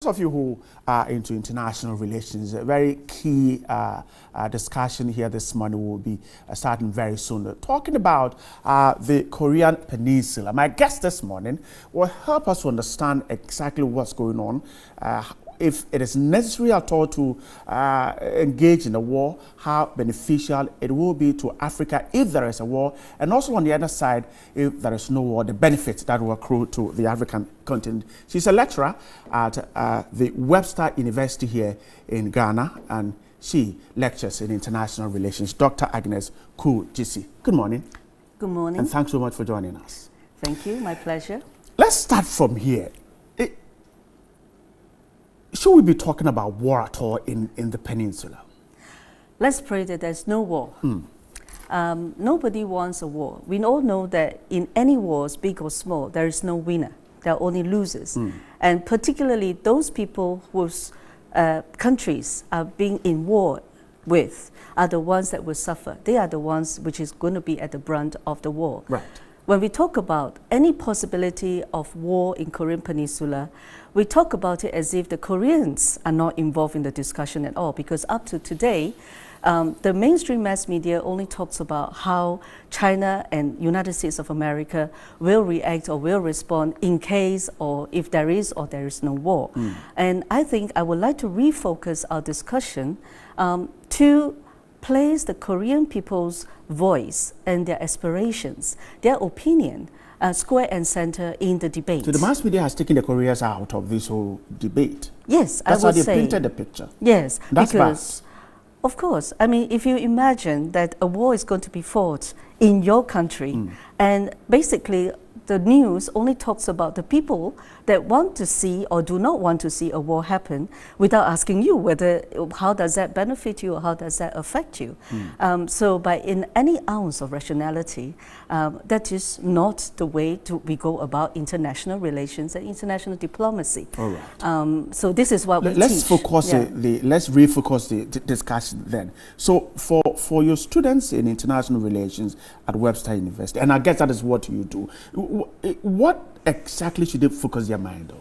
of you who are into international relations, a very key discussion here this morning will be starting very soon. Talking about the Korean Peninsula. My guest this morning will help us to understand exactly what's going on, if it is necessary at all to engage in a war, how beneficial it will be to Africa if there is a war, and also on the other side, if there is no war, the benefits that will accrue to the African continent. She's a lecturer at the Webster University here in Ghana, and she lectures in international relations. Dr. Agnes Koo-Gyisi. Good morning. Good morning. And thanks so much for joining us. Thank you, my pleasure. Let's start from here. Should we be talking about war at all in the peninsula? Let's pray that there's no war. Nobody wants a war. We all know that in any wars, big or small, there is no winner. There are only losers. And particularly those people whose countries are being in war with are the ones that will suffer. They are the ones which is going to be at the brunt of the war. Right. When we talk about any possibility of war in Korean Peninsula, we talk about it as if the Koreans are not involved in the discussion at all, because up to today, the mainstream mass media only talks about how China and United States of America will react or will respond in case or if there is or there is no war. And I think I would like to refocus our discussion to place the Korean people's voice and their aspirations, their opinion, square and center in the debate. So the mass media has taken the Koreans out of this whole debate. Yes, That's I would how they say. painted the picture. Yes, That's because, of course, I mean, if you imagine that a war is going to be fought in your country, and basically the news only talks about the people that want to see or do not want to see a war happen without asking you whether, how does that benefit you or how does that affect you? So by in any ounce of rationality, that is not the way we go about international relations and international diplomacy. All right. So this is what we let's teach. focus let's refocus the discussion then. So for your students in international relations at Webster University, and I guess that is what you do, what exactly should they focus their mind on?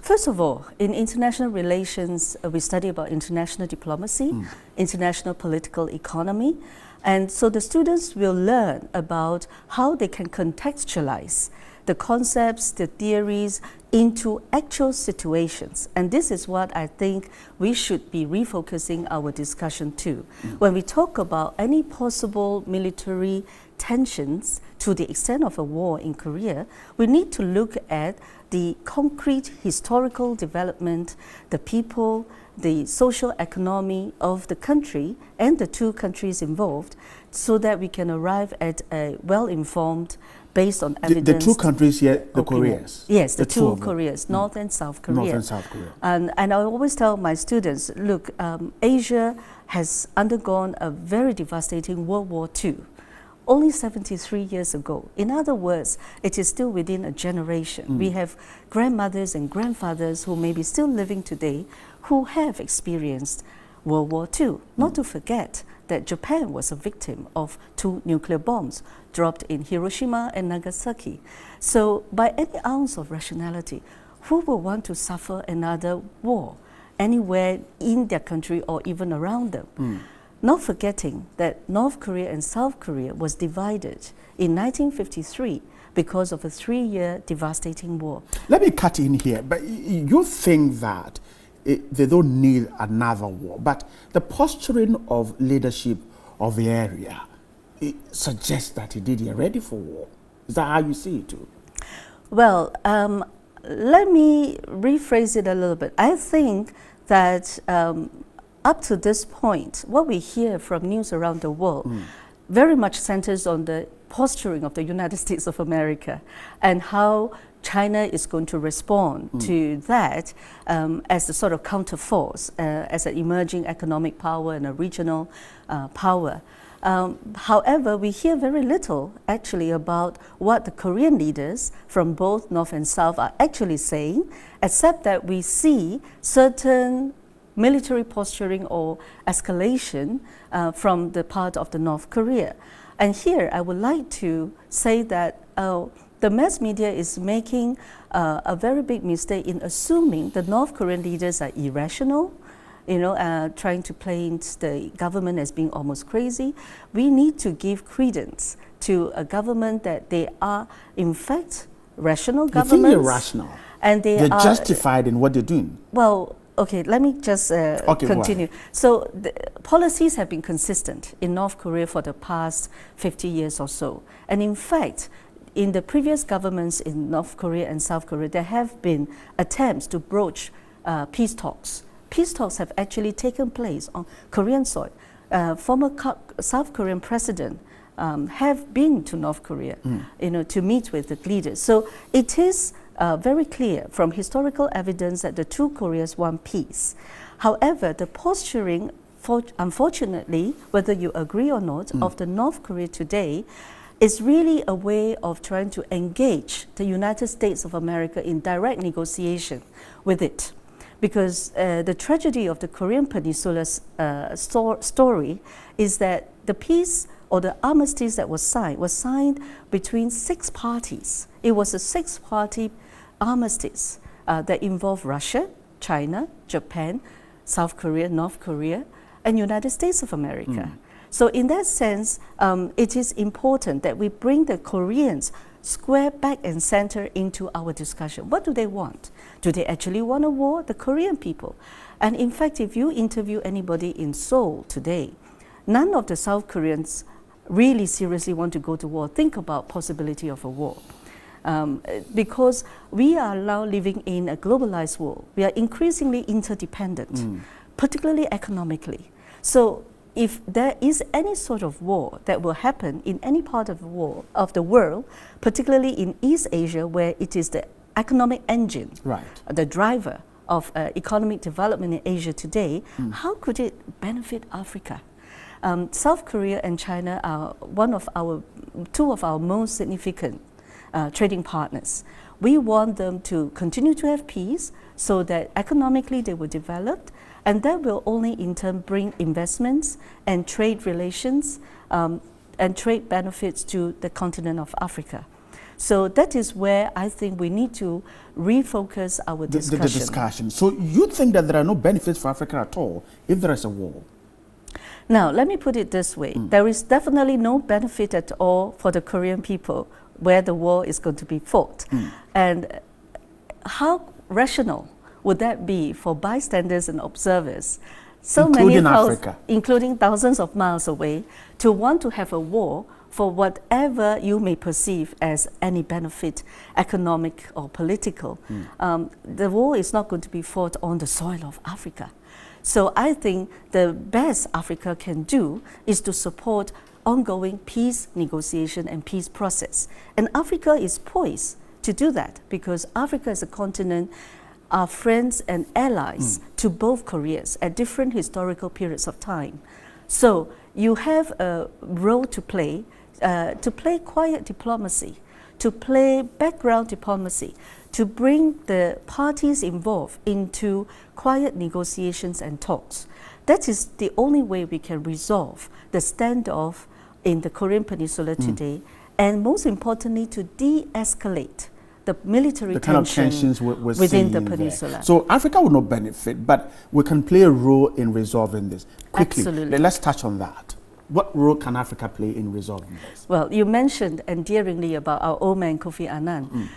First of all, in international relations, we study about international diplomacy, international political economy, and so the students will learn about how they can contextualize the concepts, the theories into actual situations. And this is what I think we should be refocusing our discussion to. When we talk about any possible military tensions to the extent of a war in Korea, we need to look at the concrete historical development, the people, the social economy of the country and the two countries involved, so that we can arrive at a well-informed, based on evidence. The two countries here, the Koreas? Yes, the two Koreas, North and South Korea. North and South Korea. And I always tell my students, look, Asia has undergone a very devastating World War II. Only 73 years ago. In other words, it is still within a generation. We have grandmothers and grandfathers who may be still living today who have experienced World War II. Not to forget that Japan was a victim of 2 nuclear bombs dropped in Hiroshima and Nagasaki. So by any ounce of rationality, who will want to suffer another war anywhere in their country or even around them? Not forgetting that North Korea and South Korea was divided in 1953 because of a 3-year devastating war. Let me cut in here, but you think that they don't need another war, but the posturing of leadership of the area suggests that indeed they're ready for war. Is that how you see it too? Well, let me rephrase it a little bit. I think that up to this point, what we hear from news around the world very much centers on the posturing of the United States of America and how China is going to respond to that as a sort of counterforce, as an emerging economic power and a regional power. However, we hear very little actually about what the Korean leaders from both North and South are actually saying, except that we see certain military posturing or escalation from the part of the North Korea. And here I would like to say that the mass media is making a very big mistake in assuming the North Korean leaders are irrational, trying to paint the government as being almost crazy. We need to give credence to a government that they are, in fact, rational governments. You think they're rational? And they're justified in what they're doing? Well, okay, let me just continue. So the policies have been consistent in North Korea for the past 50 years or so. And in fact, in the previous governments in North Korea and South Korea, there have been attempts to broach peace talks. Peace talks have actually taken place on Korean soil. Former South Korean president have been to North Korea, to meet with the leaders. So it is very clear from historical evidence that the two Koreas want peace. However, the posturing, unfortunately, whether you agree or not, of the North Korea today is really a way of trying to engage the United States of America in direct negotiation with it. Because the tragedy of the Korean Peninsula's story is that the peace or the armistice that was signed between 6 parties. It was a 6-party armistice that involved Russia, China, Japan, South Korea, North Korea, and United States of America. So in that sense, it is important that we bring the Koreans square back and center into our discussion. What do they want? Do they actually want a war? The Korean people. And in fact, if you interview anybody in Seoul today, none of the South Koreans really seriously want to go to war, think about possibility of a war. Because we are now living in a globalized world. We are increasingly interdependent, particularly economically. So if there is any sort of war that will happen in any part of the world, particularly in East Asia, where it is the economic engine, the driver of economic development in Asia today, how could it benefit Africa? South Korea and China are two of our most significant trading partners. We want them to continue to have peace so that economically they will develop, and that will only in turn bring investments and trade relations and trade benefits to the continent of Africa. So that is where I think we need to refocus our discussion. The discussion. So you think that there are no benefits for Africa at all if there is a war? Now, let me put it this way. There is definitely no benefit at all for the Korean people where the war is going to be fought. And how rational would that be for bystanders and observers, including thousands of miles away, to want to have a war for whatever you may perceive as any benefit, economic or political? The war is not going to be fought on the soil of Africa. So I think the best Africa can do is to support ongoing peace negotiation and peace process. And Africa is poised to do that because Africa as a continent are friends and allies to both Koreas at different historical periods of time. So you have a role to play quiet diplomacy, to play background diplomacy, to bring the parties involved into quiet negotiations and talks. That is the only way we can resolve the standoff in the Korean Peninsula today, and most importantly, to de-escalate the military tensions within the peninsula. There. So Africa will not benefit, but we can play a role in resolving this. Quickly, absolutely. Let's touch on that. What role can Africa play in resolving this? Well, you mentioned endearingly about our old man Kofi Annan.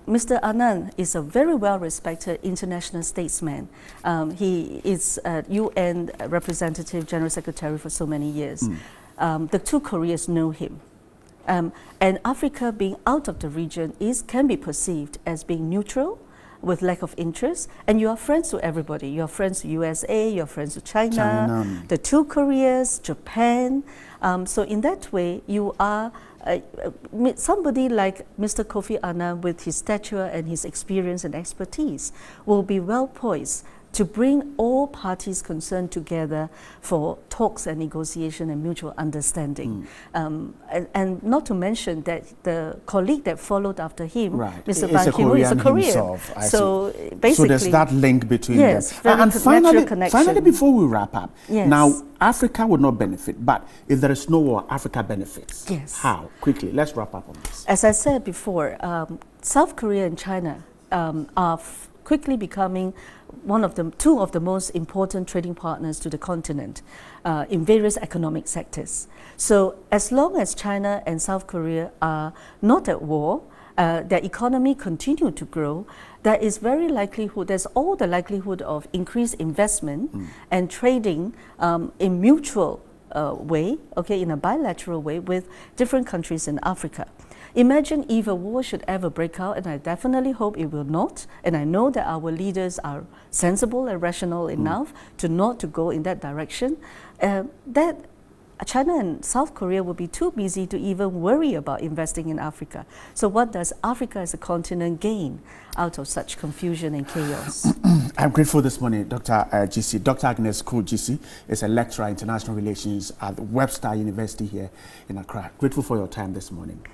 Mr. Annan is a very well-respected international statesman. He is a UN representative, general secretary for so many years. The two Koreas know him. And Africa being out of the region can be perceived as being neutral, with lack of interest, and you are friends to everybody. You are friends to USA, you are friends to China, the two Koreas, Japan. So in that way, you are somebody like Mr. Kofi Annan with his stature and his experience and expertise will be well poised to bring all parties concerned together for talks and negotiation and mutual understanding. And not to mention that the colleague that followed after him, Mr. Ban Ki-moon, is a Korean. So basically, so there's that link between them. And finally, before we wrap up, now Africa would not benefit, but if there is no war, Africa benefits. Yes. How? Quickly, let's wrap up on this. As I said before, South Korea and China are quickly becoming two of the most important trading partners to the continent in various economic sectors. So as long as China and South Korea are not at war, their economy continue to grow, there's all the likelihood of increased investment and trading in mutual way, in a bilateral way with different countries in Africa. Imagine if a war should ever break out, and I definitely hope it will not, and I know that our leaders are sensible and rational enough to not to go in that direction, that China and South Korea will be too busy to even worry about investing in Africa. So what does Africa as a continent gain out of such confusion and chaos? I'm grateful this morning, Dr. GC. Dr. Agnes Koo GC is a lecturer in international relations at Webster University here in Accra. Grateful for your time this morning.